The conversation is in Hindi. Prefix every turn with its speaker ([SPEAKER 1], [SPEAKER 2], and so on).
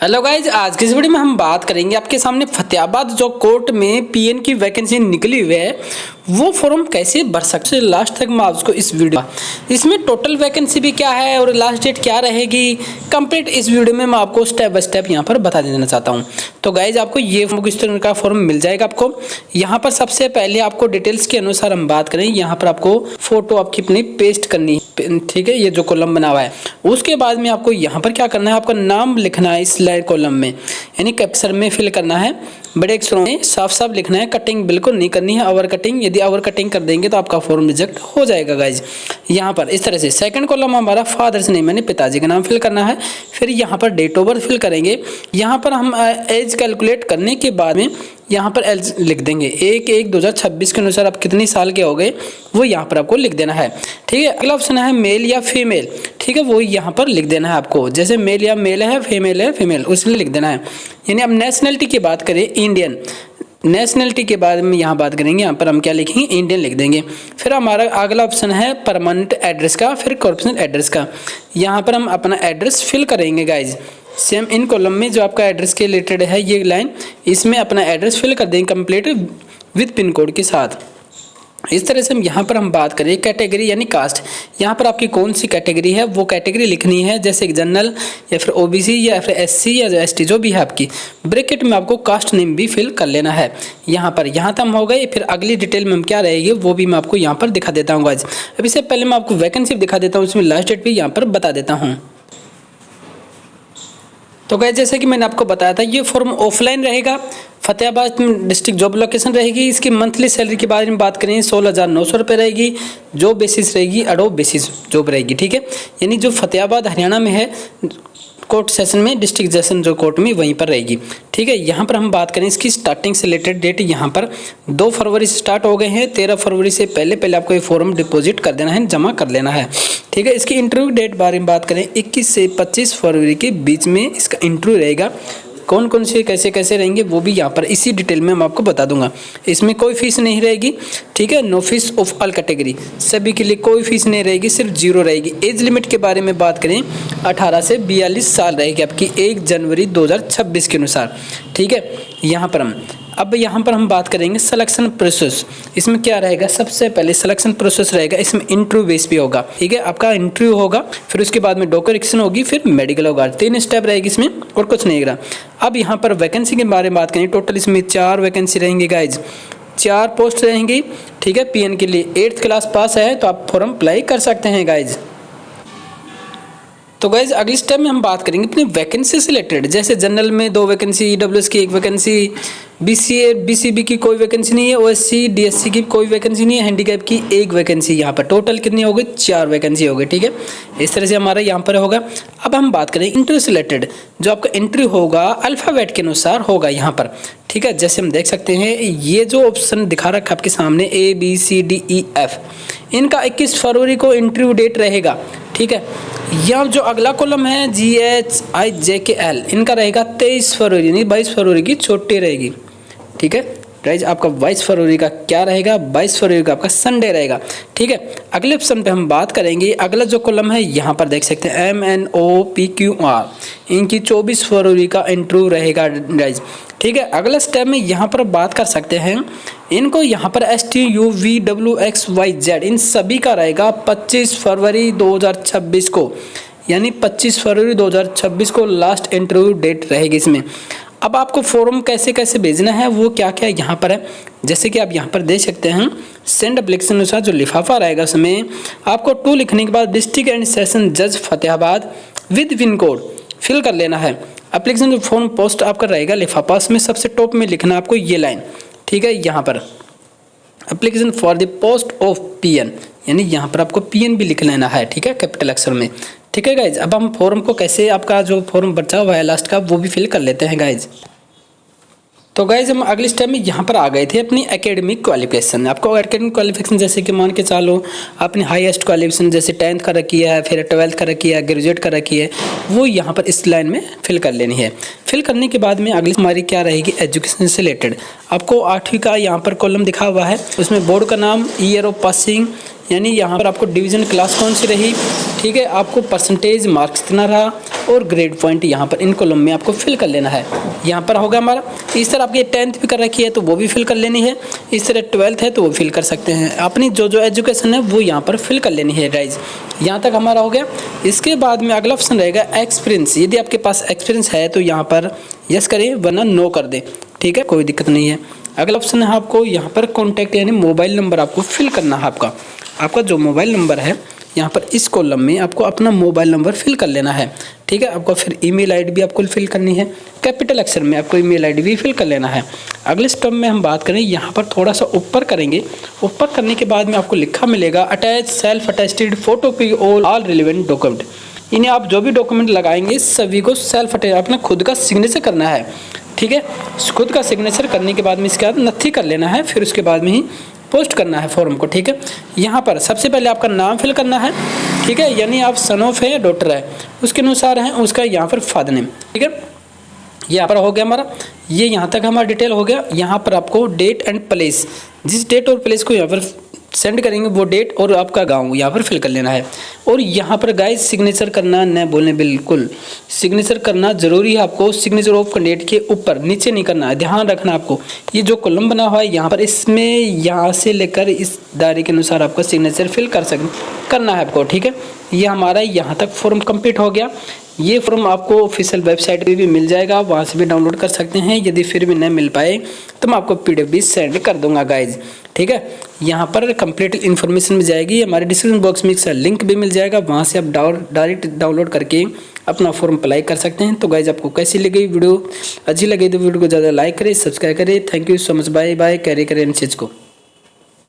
[SPEAKER 1] हेलो गाइज, आज की इस वीडियो में हम बात करेंगे आपके सामने फतेहाबाद जो कोर्ट में पीएन की वैकेंसी निकली हुई है वो फॉर्म कैसे भर सकते हैं। लास्ट तक मैं आपको इस वीडियो इसमें टोटल वैकेंसी भी क्या है और लास्ट डेट क्या रहेगी कंप्लीट इस वीडियो में मैं आपको स्टेप बाय स्टेप यहाँ पर बता देना चाहता हूँ। तो गाइज आपको ये किस तरह का फॉर्म मिल जाएगा आपको यहाँ पर। सबसे पहले आपको डिटेल्स के अनुसार हम बात करें, यहाँ पर आपको फोटो आपकी अपनी पेस्ट करनी है, ठीक है, ये जो कॉलम बना हुआ है। उसके बाद में आपको यहाँ पर क्या करना है, आपका नाम लिखना है इस कॉलम में, यानी कैप्शन में फिल करना है, बड़े अक्षरों में साफ साफ लिखना है। कटिंग बिल्कुल नहीं करनी है, ओवर कटिंग, यदि ओवर कटिंग कर देंगे तो आपका फॉर्म रिजेक्ट हो जाएगा गाइज। यहाँ पर इस तरह से सेकंड कॉलम हमारा फादर्स नेम यानी पिताजी का नाम फिल करना है। फिर यहाँ पर डेट ऑफ बर्थ फिल करेंगे। यहाँ पर हम एज कैलकुलेट करने के बाद में यहाँ पर एज लिख देंगे 1/1/2026 के अनुसार आप कितनी साल के हो गए वो यहाँ पर आपको लिख देना है, ठीक है। अगला ऑप्शन है मेल या फीमेल, ठीक है, वो यहाँ पर लिख देना है आपको। जैसे मेल या मेल है फीमेल उसमें लिख देना है। यानी अब नेशनलिटी की बात करें इंडियन, नेशनलिटी के बाद में यहाँ बात करेंगे, यहाँ पर हम क्या लिखेंगे इंडियन लिख देंगे। फिर हमारा अगला ऑप्शन है परमानेंट एड्रेस का, फिर कॉर्पोरेशन एड्रेस का। यहाँ पर हम अपना एड्रेस फिल करेंगे गाइज। सेम इन कॉलम में जो आपका एड्रेस के रिलेटेड है ये लाइन, इसमें अपना एड्रेस फिल कर देंगे कंप्लीट विद पिन कोड के साथ। इस तरह से यहाँ पर हम बात करें कैटेगरी यानी कास्ट, यहाँ पर आपकी कौन सी कैटेगरी है वो कैटेगरी लिखनी है, जैसे जनरल या फिर ओबीसी या फिर एससी या एसटी जो भी है आपकी। ब्रैकेट में आपको कास्ट नेम भी फिल कर लेना है। यहाँ तक हम हो गए। फिर अगली डिटेल में हम क्या रहेगी वो भी मैं आपको यहाँ पर दिखा देता हूँ गाइस। अब इससे पहले मैं आपको वैकेंसी दिखा देता हूँ, उसमें लास्ट डेट भी यहाँ पर बता देता हूँ। तो गाइस जैसे कि मैंने आपको बताया था ये फॉर्म ऑफलाइन रहेगा, फतेहाबाद डिस्ट्रिक्ट जॉब लोकेशन रहेगी। इसकी मंथली सैलरी के बारे में बात करें 16,900 रुपये रहेगी। जॉब बेसिस रहेगी अडोब बेसिस जॉब रहेगी, ठीक है। यानी जो फतेहाबाद हरियाणा में है कोर्ट सेशन में, डिस्ट्रिक्ट सेशन जो कोर्ट में वहीं पर रहेगी, ठीक है। यहाँ पर हम बात करें इसकी स्टार्टिंग से रिलेटेड डेट, यहाँ पर 2 फरवरी से स्टार्ट हो गए हैं। 13 फरवरी से पहले आपको ये फॉर्म डिपॉजिट कर देना है, जमा कर लेना है, ठीक है। इसकी इंटरव्यू डेट बारे में बात करें 21 से 25 फरवरी के बीच में इसका इंटरव्यू रहेगा। कौन कौन से कैसे रहेंगे वो भी यहाँ पर इसी डिटेल में मैं आपको बता दूंगा। इसमें कोई फीस नहीं रहेगी, ठीक है। No fees of all category, सभी के लिए कोई फीस नहीं रहेगी, सिर्फ 0 रहेगी। एज लिमिट के बारे में बात करें 18 से 42 साल रहेगी आपकी 1 जनवरी 2026 के अनुसार, ठीक है। यहाँ पर हम बात करेंगे सिलेक्शन प्रोसेस। इसमें क्या रहेगा, सबसे पहले सिलेक्शन प्रोसेस रहेगा, इसमें इंटरव्यू बेस भी होगा, ठीक है। आपका इंटरव्यू होगा, फिर उसके बाद में डॉक्यूमेंटेशन होगी, फिर मेडिकल होगा। 3 स्टेप रहेगी इसमें और कुछ नहीं रहेगा। अब यहाँ पर वैकेंसी के बारे में बात करें, टोटल इसमें 4 वैकेंसी रहेंगी गाइज, 4 पोस्ट रहेंगी, ठीक है। पीएन के लिए 8th क्लास पास है तो आप फॉर्म अप्लाई कर सकते हैं गाइज। तो गाइज अगली स्टेप में हम बात करेंगे अपनी वैकेंसी से रिलेटेड। जैसे जनरल में 2 वैकेंसी, ईडब्ल्यूएस की 1 वैकेंसी, बीसीए बीसीबी की कोई वैकेंसी नहीं है, ओएससी डीएससी की कोई वैकेंसी नहीं है, हैंडीकैप की 1 वैकेंसी। यहाँ पर टोटल कितनी हो गई, 4 वैकेंसी हो गई, ठीक है। इस तरह से हमारा यहाँ पर होगा। अब हम बात करें इंटरव्यू से रिलेटेड, जो आपका इंटरव्यू होगा अल्फ़ाबेट के अनुसार होगा यहाँ पर, ठीक है। जैसे हम देख सकते हैं ये जो ऑप्शन दिखा रखा है आपके सामने ABCDEF, इनका 21 फरवरी को इंटरव्यू डेट रहेगा, ठीक है। यह जो अगला कॉलम है GHIJKL, इनका रहेगा 23 फरवरी यानी 22 फरवरी की छुट्टी रहेगी, ठीक है। गाइज आपका 22 फरवरी का क्या रहेगा, 22 फरवरी का आपका संडे रहेगा, ठीक है। अगले ऑप्शन पे हम बात करेंगे, अगला जो कॉलम है यहाँ पर देख सकते हैं MNOPQR, इनकी 24 फरवरी का इंटरव्यू रहेगा गाइज, ठीक है। अगला स्टेप में यहाँ पर बात कर सकते हैं, इनको यहाँ पर STUVWXYZ इन सभी का रहेगा 25 फरवरी 2026 को, यानी 25 फरवरी 2026 को लास्ट इंटरव्यू डेट रहेगी इसमें। अब आपको फॉर्म कैसे भेजना है वो क्या यहाँ पर है, जैसे कि आप यहाँ पर देख सकते हैं सेंड एप्लीकेशन अनुसार जो लिफाफा रहेगा उसमें आपको 2 लिखने के बाद डिस्ट्रिक्ट एंड सेशन जज Fatehabad with pin code fill कर लेना है। एप्लीकेशन जो फॉर्म पोस्ट आपका रहेगा लिफाफा, उसमें सबसे टॉप में लिखना है आपको ये लाइन, ठीक है। यहाँ पर application for the post of PN, यानी यहाँ पर आपको पीएन भी लिख लेना है, ठीक है, कैपिटल अक्षर में, ठीक है गाइज। अब हम फॉर्म को कैसे, आपका जो फॉर्म बचा हुआ है लास्ट का वो भी फिल कर लेते हैं गाइज। तो गाइज हम अगले स्टेप में यहाँ पर आ गए थे अपनी एकेडमिक क्वालिफिकेशन। आपको एकेडमिक क्वालिफिकेशन जैसे कि मान के चलो अपनी हाईएस्ट क्वालिफिकेशन जैसे 10th का रखी है, फिर 12th का रखी है, ग्रेजुएट का रखी है, वो यहाँ पर इस लाइन में फिल कर लेनी है। फिल करने के बाद में अगली हमारी क्या रहेगी, एजुकेशन से रिलेटेड। आपको 8वीं का यहाँ पर कॉलम दिखा हुआ है, उसमें बोर्ड का नाम, ईयर ऑफ पासिंग, यानी यहाँ पर आपको डिवीज़न क्लास कौन सी रही, ठीक है, आपको परसेंटेज मार्क्स कितना रहा, और ग्रेड पॉइंट यहाँ पर इन कॉलम में आपको फिल कर लेना है। यहाँ पर होगा हमारा, इस तरह आपकी 10th भी कर रखी है तो वो भी फिल कर लेनी है, इस तरह 12th है तो वो फिल कर सकते हैं। अपनी जो एजुकेशन है वो यहाँ पर फिल कर लेनी है गाइज। यहाँ तक हमारा हो गया। इसके बाद में अगला ऑप्शन रहेगा एक्सपीरियंस। यदि आपके पास एक्सपीरियंस है तो यहाँ पर यस करें, वरना नो कर दें, ठीक है, कोई दिक्कत नहीं है। अगला ऑप्शन है आपको यहाँ पर कॉन्टैक्ट यानी मोबाइल नंबर आपको फिल करना है। आपका जो मोबाइल नंबर है यहाँ पर इस कॉलम में आपको अपना मोबाइल नंबर फिल कर लेना है, ठीक है। आपको फिर ईमेल आईडी भी आपको फिल करनी है, कैपिटल अक्षर में आपको ईमेल आईडी भी फिल कर लेना है। अगले स्टेप में हम बात करें, यहाँ पर थोड़ा सा ऊपर करेंगे। ऊपर करने के बाद में आपको लिखा मिलेगा attach self attested photo P all relevant document. इन्हें आप जो भी डॉक्यूमेंट लगाएंगे सभी को सेल्फ अटैच अपना खुद का सिग्नेचर करना है, ठीक है। खुद का सिग्नेचर करने के बाद में इसके बाद नथी कर लेना है, फिर उसके बाद में ही पोस्ट करना है फॉर्म को, ठीक है। यहाँ पर सबसे पहले आपका नाम फिल करना है, ठीक है, यानी आप सन ऑफ है या डॉटर है उसके अनुसार है उसका यहाँ पर फादर नेम, ठीक है। यहाँ पर हो गया हमारा, ये यहाँ तक हमारा डिटेल हो गया। यहाँ पर आपको डेट एंड प्लेस, जिस डेट और प्लेस को यहाँ पर सेंड करेंगे वो डेट और आपका गांव यहाँ पर फिल कर लेना है। और यहाँ पर गाइस सिग्नेचर करना न बोलें, बिल्कुल सिग्नेचर करना जरूरी है। आपको सिग्नेचर ऑफ कैंडिडेट के ऊपर, नीचे नहीं करना है, ध्यान रखना आपको। ये जो कॉलम बना हुआ है यहाँ पर, इसमें यहाँ से लेकर इस दायरे के अनुसार आपका सिग्नेचर फिल करना है आपको, ठीक है। ये हमारा यहाँ तक फॉर्म कंप्लीट हो गया। ये फॉर्म आपको ऑफिशियल वेबसाइट पे भी मिल जाएगा, वहाँ से भी डाउनलोड कर सकते हैं। यदि फिर भी नहीं मिल पाए तो मैं आपको PDF भी सेंड कर दूंगा गाइज, ठीक है। यहाँ पर कंप्लीट इन्फॉर्मेशन मिल जाएगी, हमारे डिस्क्रिप्शन बॉक्स में इसका लिंक भी मिल जाएगा, वहाँ से आप डायरेक्ट डाउनलोड करके अपना फॉर्म अप्लाई कर सकते हैं। तो गाइज आपको कैसी लगी वीडियो, अच्छी लगी तो वीडियो को ज़्यादा लाइक करें, सब्सक्राइब करें। Thank you so much, bye bye, carry करें इन चीज़ को।